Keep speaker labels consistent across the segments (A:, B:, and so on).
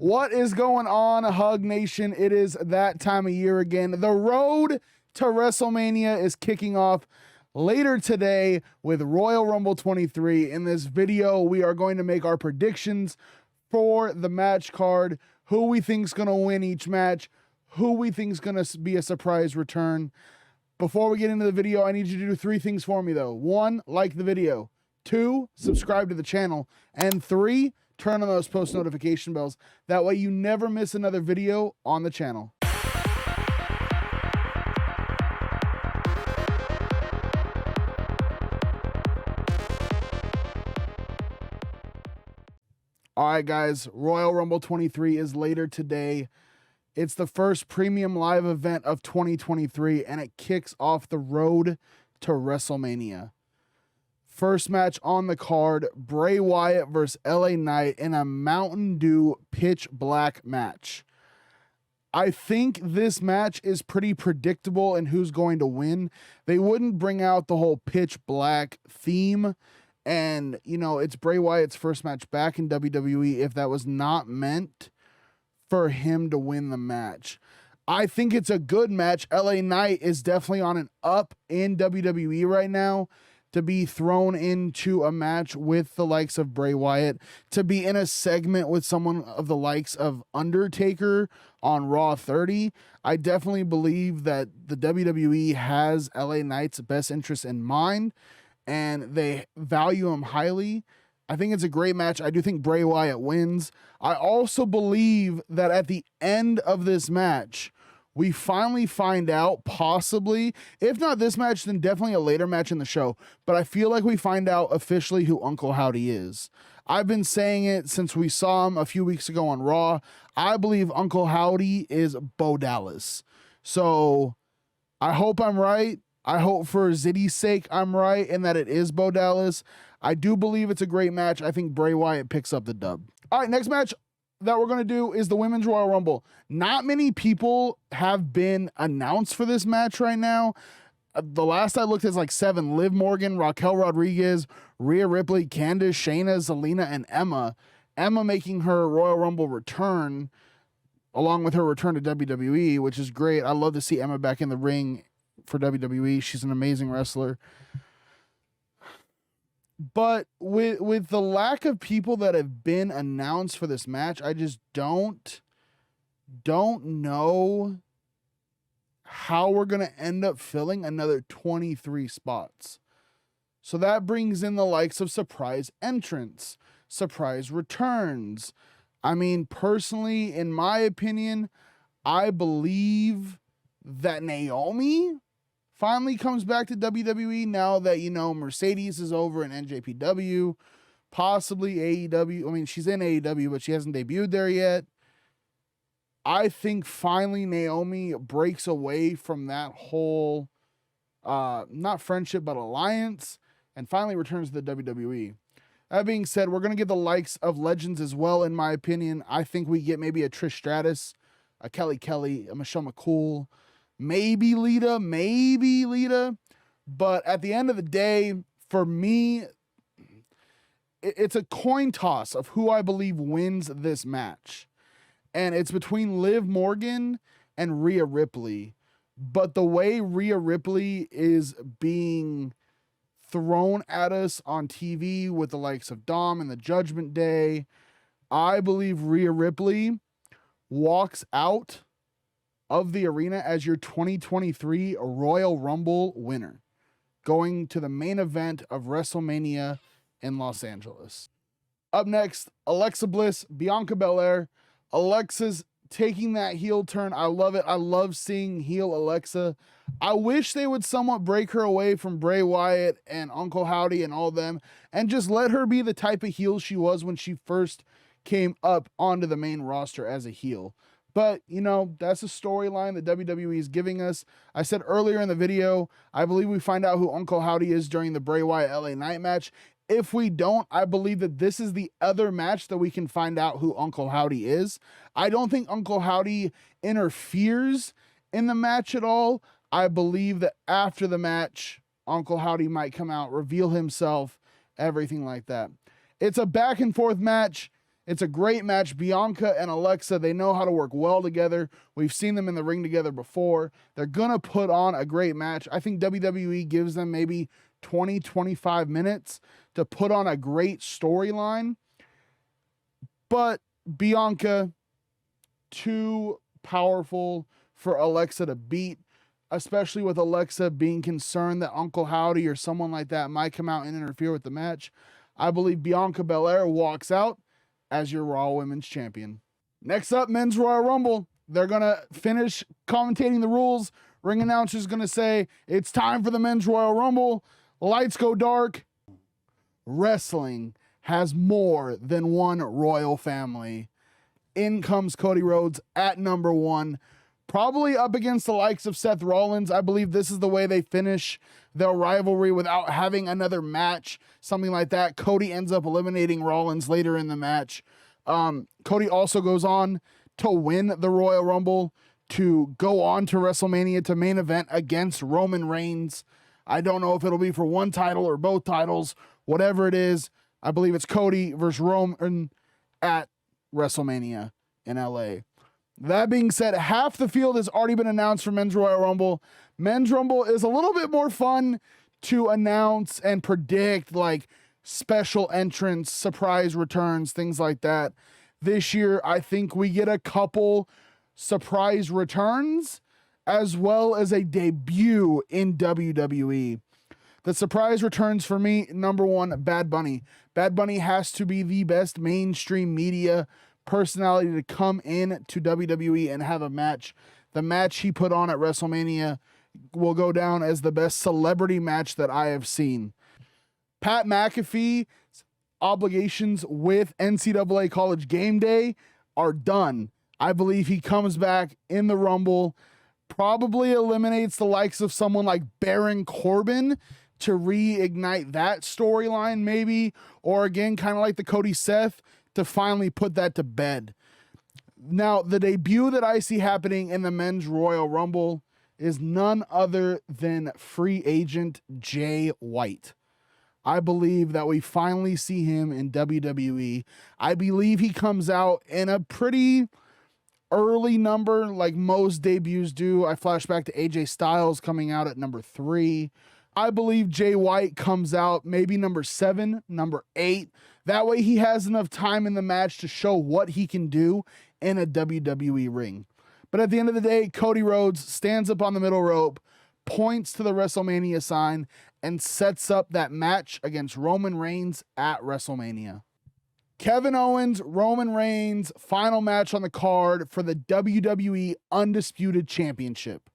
A: What is going on, Hug Nation? It is that time of year again. The road to WrestleMania is kicking off later today with Royal Rumble 23. In this video, we are going to make our predictions for the match card, who we think is going to win each match, who we think is going to be a surprise return. Before we get into the video, I need you to do three things for me, though. 1, like the video. 2, subscribe to the channel. And 3, turn on those post notification bells. That way you never miss another video on the channel. All right, guys, Royal Rumble 23 is later today. It's the first premium live event of 2023, and it kicks off the road to WrestleMania. First match on the card, Bray Wyatt versus LA Knight in a Mountain Dew pitch black match. I think this match is pretty predictable in who's going to win. They wouldn't bring out the whole pitch black theme. And, you know, it's Bray Wyatt's first match back in WWE if that was not meant for him to win the match. I think it's a good match. LA Knight is definitely on an up in WWE right now. To be thrown into a match with the likes of Bray Wyatt, to be in a segment with someone of the likes of Undertaker on Raw 30, I definitely believe that the WWE has LA Knight's best interest in mind, and they value him highly. I think it's a great match. I do think Bray Wyatt wins. I also believe that at the end of this match, we finally find out, possibly, if not this match, then definitely a later match in the show. But I feel like we find out officially who Uncle Howdy is. I've been saying it since we saw him a few weeks ago on Raw. I believe Uncle Howdy is Bo Dallas. So I hope I'm right. I hope for Zitty's sake I'm right and that it is Bo Dallas. I do believe it's a great match. I think Bray Wyatt picks up the dub. All right, next match that we're going to do is the Women's Royal Rumble. Not many people have been announced for this match right now. The last I looked is like 7. Liv Morgan, Raquel Rodriguez, Rhea Ripley, Candice, Shayna, Zelina, and Emma. Emma making her Royal Rumble return along with her return to WWE, which is great. I love to see Emma back in the ring for WWE. She's an amazing wrestler. But with the lack of people that have been announced for this match, I just don't know how we're going to end up filling another 23 spots. So that brings in the likes of surprise entrants, surprise returns. I mean, personally, in my opinion, I believe that Naomi finally comes back to WWE now that, you know, Mercedes is over in NJPW, possibly AEW. I mean, she's in AEW, but she hasn't debuted there yet. I think finally Naomi breaks away from that whole, not friendship, but alliance, and finally returns to the WWE. That being said, we're going to get the likes of legends as well, in my opinion. I think we get maybe a Trish Stratus, a Kelly Kelly, a Michelle McCool, maybe Lita. But at the end of the day, for me, it's a coin toss of who I believe wins this match. And it's between Liv Morgan and Rhea Ripley. But the way Rhea Ripley is being thrown at us on TV with the likes of Dom and the Judgment Day, I believe Rhea Ripley walks out of the arena as your 2023 Royal Rumble winner, going to the main event of WrestleMania in Los Angeles. Up next, Alexa Bliss, Bianca Belair. Alexa's taking that heel turn. I love it. I love seeing heel Alexa. I wish they would somewhat break her away from Bray Wyatt and Uncle Howdy and all them and just let her be the type of heel she was when she first came up onto the main roster as a heel. But, you know, that's a storyline that WWE is giving us. I said earlier in the video, I believe we find out who Uncle Howdy is during the Bray Wyatt LA Knight match. If we don't, I believe that this is the other match that we can find out who Uncle Howdy is. I don't think Uncle Howdy interferes in the match at all. I believe that after the match, Uncle Howdy might come out, reveal himself, everything like that. It's a back and forth match. It's a great match. Bianca and Alexa, they know how to work well together. We've seen them in the ring together before. They're going to put on a great match. I think WWE gives them maybe 20, 25 minutes to put on a great storyline. But Bianca, too powerful for Alexa to beat, especially with Alexa being concerned that Uncle Howdy or someone like that might come out and interfere with the match. I believe Bianca Belair walks out as your Raw Women's Champion. Next up, Men's Royal Rumble. They're going to finish commentating the rules. Ring announcer's going to say, it's time for the Men's Royal Rumble. Lights go dark. Wrestling has more than one royal family. In comes Cody Rhodes at number 1. Probably up against the likes of Seth Rollins. I believe this is the way they finish their rivalry without having another match, something like that. Cody ends up eliminating Rollins later in the match. Cody also goes on to win the Royal Rumble, to go on to WrestleMania to main event against Roman Reigns. I don't know if it'll be for one title or both titles, whatever it is. I believe it's Cody versus Roman at WrestleMania in LA. That being said, half the field has already been announced for Men's Royal Rumble. Men's Rumble is a little bit more fun to announce and predict, like special entrants, surprise returns, things like that. This year, I think we get a couple surprise returns as well as a debut in WWE. The surprise returns for me, number 1, Bad Bunny. Bad Bunny has to be the best mainstream media personality to come in to WWE and have a match. The match he put on at WrestleMania will go down as the best celebrity match that I have seen. Pat McAfee's obligations with NCAA College Game Day are done. I believe he comes back in the Rumble, probably eliminates the likes of someone like Baron Corbin to reignite that storyline maybe, or again, kind of like the Cody Seth, to finally put that to bed. Now, the debut that I see happening in the Men's Royal Rumble is none other than free agent Jay White. I believe that we finally see him in WWE. I believe he comes out in a pretty early number, like most debuts do. I flash back to AJ Styles coming out at number 3. I believe Jay White comes out maybe number 7, number 8. That way he has enough time in the match to show what he can do in a WWE ring. But at the end of the day, Cody Rhodes stands up on the middle rope, points to the WrestleMania sign, and sets up that match against Roman Reigns at WrestleMania. Kevin Owens, Roman Reigns, final match on the card for the WWE Undisputed Championship.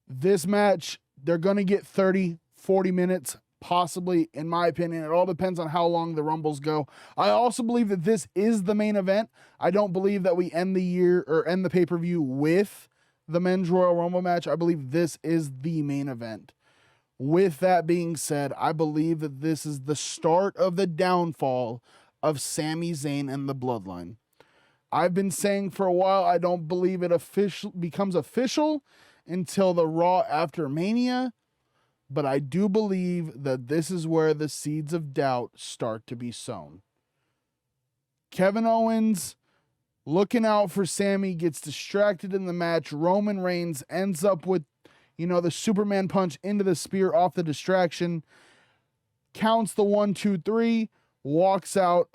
A: This match, they're going to get 30, 40 minutes, possibly, in my opinion. It all depends on how long the Rumbles go. I also believe that this is the main event. I don't believe that we end the year or end the pay-per-view with the Men's Royal Rumble match. I believe this is the main event. With that being said, I believe that this is the start of the downfall of Sami Zayn and the Bloodline. I've been saying for a while, I don't believe it becomes official until the Raw after Mania, but I do believe that this is where the seeds of doubt start to be sown. Kevin Owens, looking out for Sami, gets distracted in the match. Roman Reigns ends up with, the Superman punch into the spear off the distraction. Counts the 1, 2, 3. Walks out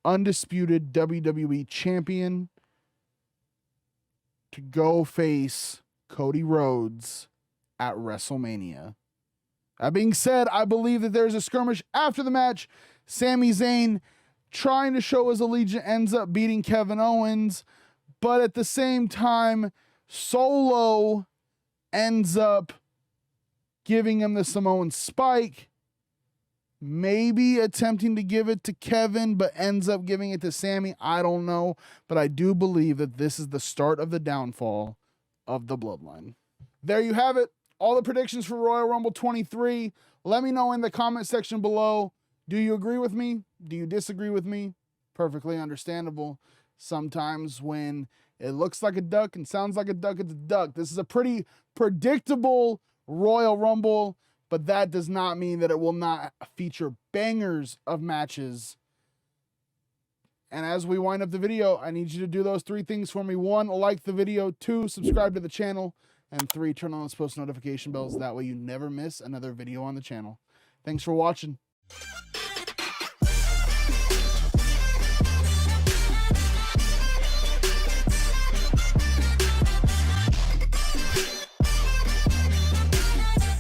A: undisputed WWE champion to go face Cody Rhodes at WrestleMania. That being said, I believe that there's a skirmish after the match. Sami Zayn, trying to show his allegiance, ends up beating Kevin Owens, but at the same time, Solo ends up giving him the Samoan spike, maybe attempting to give it to Kevin, but ends up giving it to Sami. I don't know, but I do believe that this is the start of the downfall of the Bloodline. There you have it. All the predictions for Royal Rumble 23. Let me know in the comment section below. Do you agree with me? Do you disagree with me? Perfectly understandable. Sometimes when it looks like a duck and sounds like a duck, it's a duck. This is a pretty predictable Royal Rumble, but that does not mean that it will not feature bangers of matches And as we wind up the video, I need you to do those 3 things for me. 1, like the video. 2, subscribe to the channel. And 3, turn on those post notification bells. That way you never miss another video on the channel. Thanks for watching.